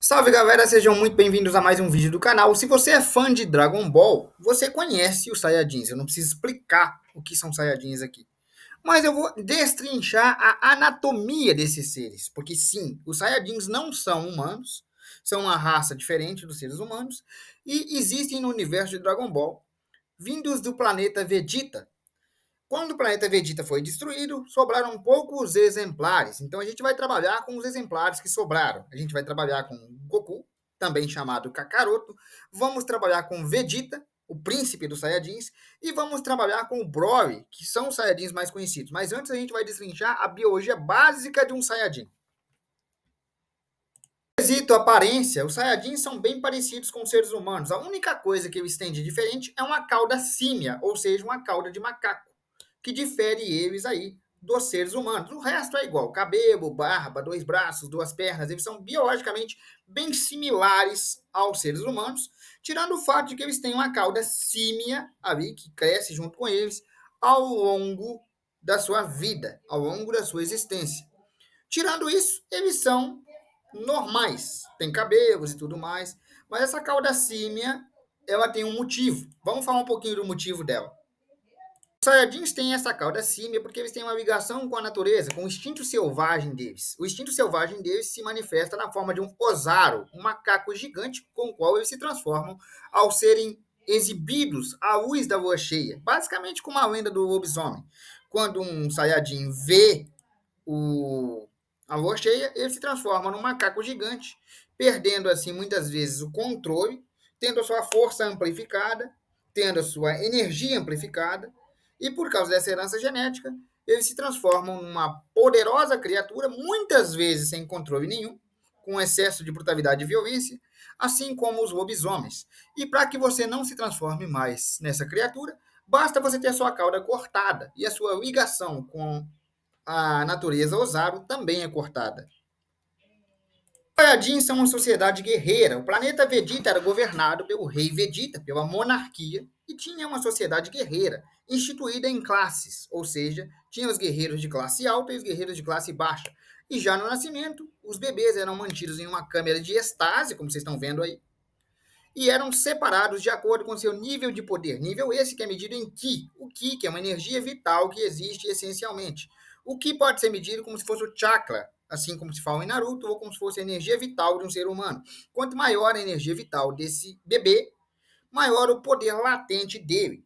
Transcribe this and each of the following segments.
Salve galera, sejam muito bem-vindos a mais um vídeo do canal. Se você é fã de Dragon Ball, você conhece os Saiyajins. Eu não preciso explicar o que são Saiyajins aqui. Mas eu vou destrinchar a anatomia desses seres. Porque sim, os Saiyajins não são humanos, são uma raça diferente dos seres humanos e existem no universo de Dragon Ball, vindos do planeta Vegeta. Quando o planeta Vegeta foi destruído, sobraram poucos exemplares. Então a gente vai trabalhar com os exemplares que sobraram. A gente vai trabalhar com Goku, também chamado Kakaroto. Vamos trabalhar com Vegeta, o príncipe dos Saiyajins. E vamos trabalhar com o Broly, que são os Saiyajins mais conhecidos. Mas antes a gente vai destrinchar a biologia básica de um Saiyajin. Quesito aparência, os Saiyajins são bem parecidos com os seres humanos. A única coisa que eles têm de diferente é uma cauda símia, ou seja, uma cauda de macaco, que difere eles aí dos seres humanos. O resto é igual, cabelo, barba, dois braços, duas pernas, eles são biologicamente bem similares aos seres humanos, tirando o fato de que eles têm uma cauda símia ali, que cresce junto com eles ao longo da sua vida, ao longo da sua existência. Tirando isso, eles são normais, tem cabelos e tudo mais, mas essa cauda símia, ela tem um motivo. Vamos falar um pouquinho do motivo dela. Os Saiyajins têm essa cauda símia porque eles têm uma ligação com a natureza, com o instinto selvagem deles. O instinto selvagem deles se manifesta na forma de um Ozaru, um macaco gigante com o qual eles se transformam ao serem exibidos à luz da lua cheia. Basicamente como a lenda do lobisomem. Quando um Saiyajin vê a lua cheia, ele se transforma num macaco gigante, perdendo assim muitas vezes o controle, tendo a sua força amplificada, tendo a sua energia amplificada, e por causa dessa herança genética, eles se transformam numa poderosa criatura, muitas vezes sem controle nenhum, com excesso de brutalidade e violência, assim como os lobisomens. E para que você não se transforme mais nessa criatura, basta você ter a sua cauda cortada e a sua ligação com a natureza Ozaru também é cortada. Os Saiyajins são uma sociedade guerreira. O planeta Vegeta era governado pelo rei Vegeta, pela monarquia, e tinha uma sociedade guerreira, instituída em classes, ou seja, tinha os guerreiros de classe alta e os guerreiros de classe baixa. E já no nascimento, os bebês eram mantidos em uma câmara de estase, como vocês estão vendo aí, e eram separados de acordo com seu nível de poder. Nível esse que é medido em Ki. O Ki, que é uma energia vital que existe essencialmente. O Ki pode ser medido como se fosse o chakra, assim como se fala em Naruto, ou como se fosse a energia vital de um ser humano. Quanto maior a energia vital desse bebê, maior o poder latente dele.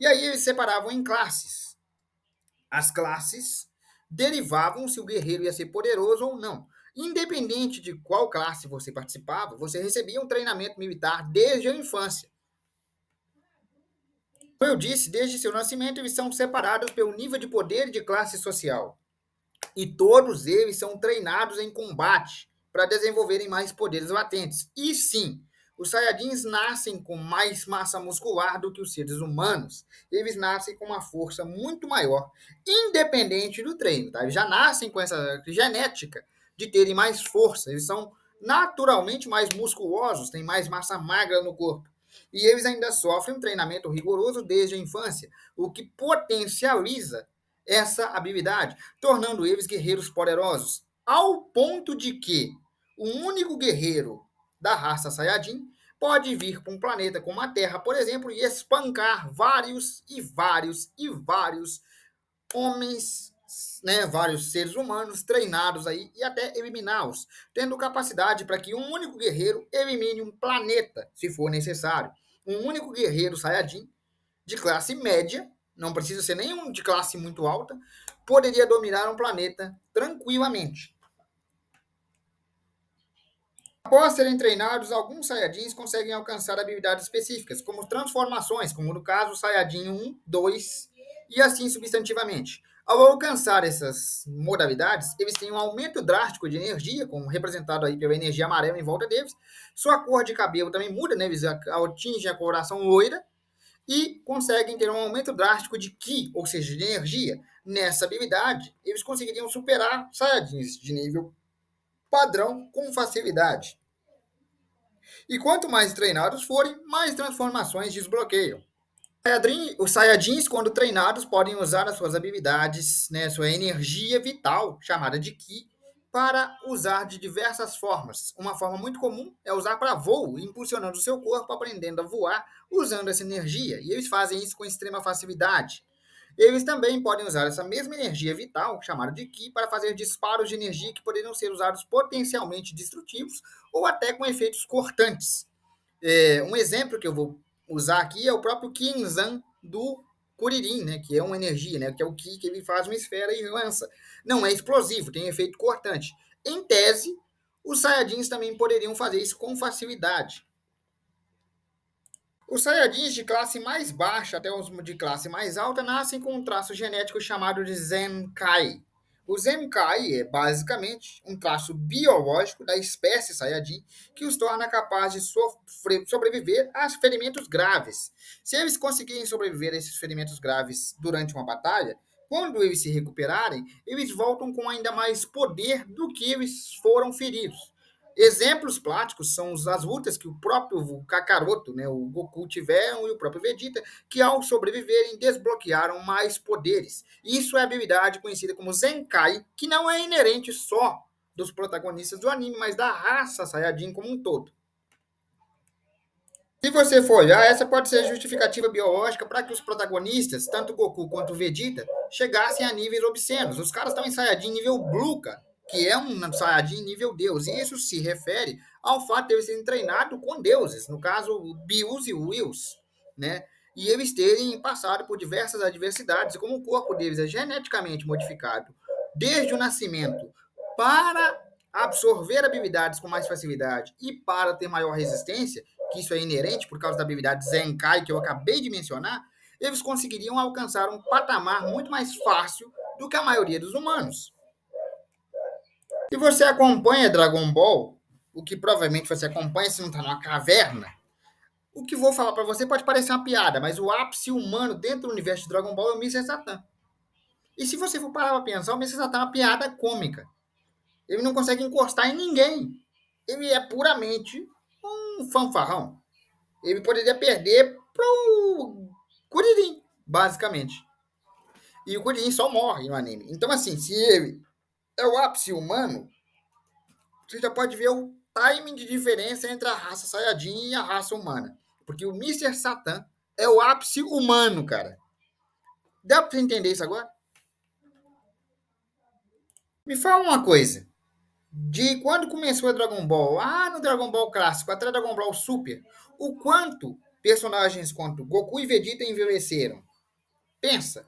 E aí eles separavam em classes. As classes derivavam se o guerreiro ia ser poderoso ou não. Independente de qual classe você participava, você recebia um treinamento militar desde a infância. Como eu disse, desde seu nascimento, eles são separados pelo nível de poder e de classe social. E todos eles são treinados em combate para desenvolverem mais poderes latentes. E sim, os Saiyajins nascem com mais massa muscular do que os seres humanos. Eles nascem com uma força muito maior, independente do treino. Tá? Eles já nascem com essa genética de terem mais força. Eles são naturalmente mais musculosos, têm mais massa magra no corpo. E eles ainda sofrem um treinamento rigoroso desde a infância, o que potencializa essa habilidade, tornando eles guerreiros poderosos, ao ponto de que o único guerreiro da raça Saiyajin pode vir para um planeta como a Terra, por exemplo, e espancar vários e vários e vários homens, né, vários seres humanos treinados aí e até eliminá-los, tendo capacidade para que um único guerreiro elimine um planeta, se for necessário. Um único guerreiro Saiyajin de classe média, não precisa ser nenhum de classe muito alta, poderia dominar um planeta tranquilamente. Após serem treinados, alguns Saiyajins conseguem alcançar habilidades específicas, como transformações, como no caso o Saiyajin 1, 2 e assim substantivamente. Ao alcançar essas modalidades, eles têm um aumento drástico de energia, como representado aí pela energia amarela em volta deles. Sua cor de cabelo também muda, né? Eles atingem a coloração loira e conseguem ter um aumento drástico de Ki, ou seja, de energia. Nessa habilidade, eles conseguiriam superar Saiyajins de nível padrão com facilidade. E quanto mais treinados forem, mais transformações desbloqueiam. Os Saiyajins, quando treinados, podem usar as suas habilidades, né, sua energia vital, chamada de Ki, para usar de diversas formas. Uma forma muito comum é usar para voo, impulsionando o seu corpo, aprendendo a voar, usando essa energia. E eles fazem isso com extrema facilidade. Eles também podem usar essa mesma energia vital, chamada de Ki, para fazer disparos de energia que poderiam ser usados potencialmente destrutivos ou até com efeitos cortantes. Um exemplo que eu vou usar aqui é o próprio Kinzan do Kuririn, né, que é uma energia, né, que é o Ki que ele faz uma esfera e lança. Não é explosivo, tem efeito cortante. Em tese, os Saiyajins também poderiam fazer isso com facilidade. Os Saiyajins de classe mais baixa até os de classe mais alta nascem com um traço genético chamado de Zenkai. O Zenkai é basicamente um traço biológico da espécie Saiyajin que os torna capazes de sobreviver a ferimentos graves. Se eles conseguirem sobreviver a esses ferimentos graves durante uma batalha, quando eles se recuperarem, eles voltam com ainda mais poder do que eles foram feridos. Exemplos práticos são as lutas que o próprio Kakaroto, né, o Goku tiveram e o próprio Vegeta, que ao sobreviverem desbloquearam mais poderes. Isso é a habilidade conhecida como Zenkai, que não é inerente só dos protagonistas do anime, mas da raça Saiyajin como um todo. Se você for olhar, essa pode ser a justificativa biológica para que os protagonistas, tanto Goku quanto Vegeta, chegassem a níveis obscenos. Os caras estão em Saiyajin nível Blue, cara, que é um Saiyajin nível Deus. E isso se refere ao fato de eles terem treinado com deuses, no caso, Bills e Wills, né? E eles terem passado por diversas adversidades. E como o corpo deles é geneticamente modificado desde o nascimento para absorver habilidades com mais facilidade e para ter maior resistência, que isso é inerente por causa da habilidade Zenkai que eu acabei de mencionar, eles conseguiriam alcançar um patamar muito mais fácil do que a maioria dos humanos. Se você acompanha Dragon Ball, o que provavelmente você acompanha se não está numa caverna, o que vou falar para você pode parecer uma piada, mas o ápice humano dentro do universo de Dragon Ball é o Mr. Satan. E se você for parar para pensar, o Mr. Satan é uma piada cômica. Ele não consegue encostar em ninguém. Ele é puramente um fanfarrão. Ele poderia perder pro Kuririn, basicamente. E o Kuririn só morre no anime. Então, assim, se ele é o ápice humano, você já pode ver o timing de diferença entre a raça Saiyajin e a raça humana. Porque o Mr. Satan é o ápice humano, cara. Dá pra você entender isso agora? Me fala uma coisa. De quando começou o Dragon Ball, lá no Dragon Ball clássico, até Dragon Ball Super, o quanto personagens quanto Goku e Vegeta envelheceram. Pensa.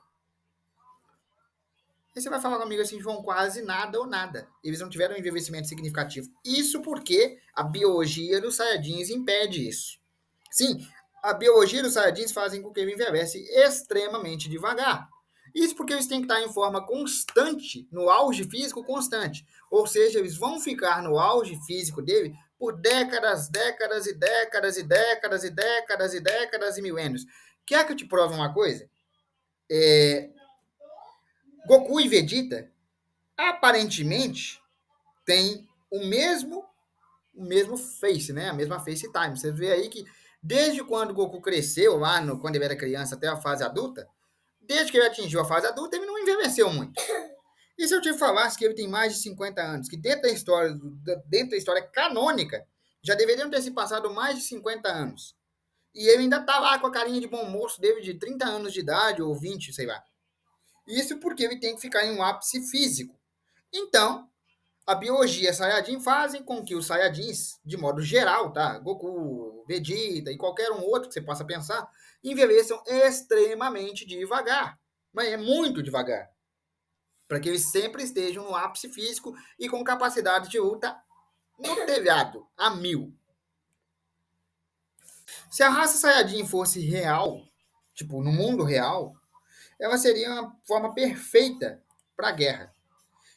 Aí você vai falar comigo assim, João, quase nada ou nada. Eles não tiveram um envelhecimento significativo. Isso porque a biologia dos Saiyajins impede isso. Sim, a biologia dos Saiyajins fazem com que ele envelhece extremamente devagar. Isso porque eles têm que estar em forma constante, no auge físico constante. Ou seja, eles vão ficar no auge físico dele por décadas, décadas e décadas e décadas e décadas e décadas e milênios. Quer que eu te prove uma coisa? Goku e Vegeta aparentemente têm o mesmo face, né? A mesma face time. Você vê aí que desde quando o Goku cresceu, lá no, quando ele era criança até a fase adulta, desde que ele atingiu a fase adulta, ele não envelheceu muito. E se eu te falasse que ele tem mais de 50 anos, que dentro da história canônica, já deveriam ter se passado mais de 50 anos. E ele ainda tá lá com a carinha de bom moço dele de 30 anos de idade, ou 20, sei lá. Isso porque ele tem que ficar em um ápice físico. Então, a biologia Saiyajin fazem com que os Saiyajins, de modo geral, tá? Goku, Vegeta e qualquer um outro que você possa pensar, envelheçam extremamente devagar. Mas é muito devagar. Para que eles sempre estejam no ápice físico e com capacidade de luta no telhado, a 1000. Se a raça Saiyajin fosse real, tipo, no mundo real, ela seria uma forma perfeita para a guerra.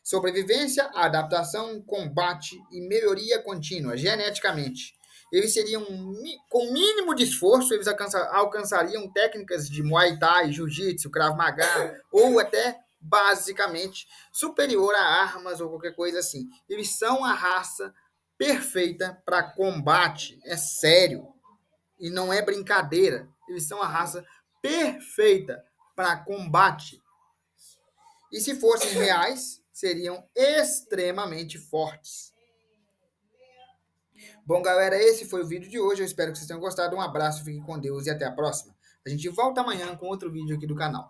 Sobrevivência, adaptação, combate e melhoria contínua, geneticamente. Eles seriam, com mínimo de esforço, eles alcançariam técnicas de Muay Thai, Jiu-Jitsu, Krav Maga, ou até, basicamente, superior a armas ou qualquer coisa assim. Eles são a raça perfeita para combate. É sério. E não é brincadeira. Eles são a raça perfeita para combate. E se fossem reais, seriam extremamente fortes. Bom, galera, esse foi o vídeo de hoje. Eu espero que vocês tenham gostado. Um abraço, fiquem com Deus e até a próxima. A gente volta amanhã com outro vídeo aqui do canal.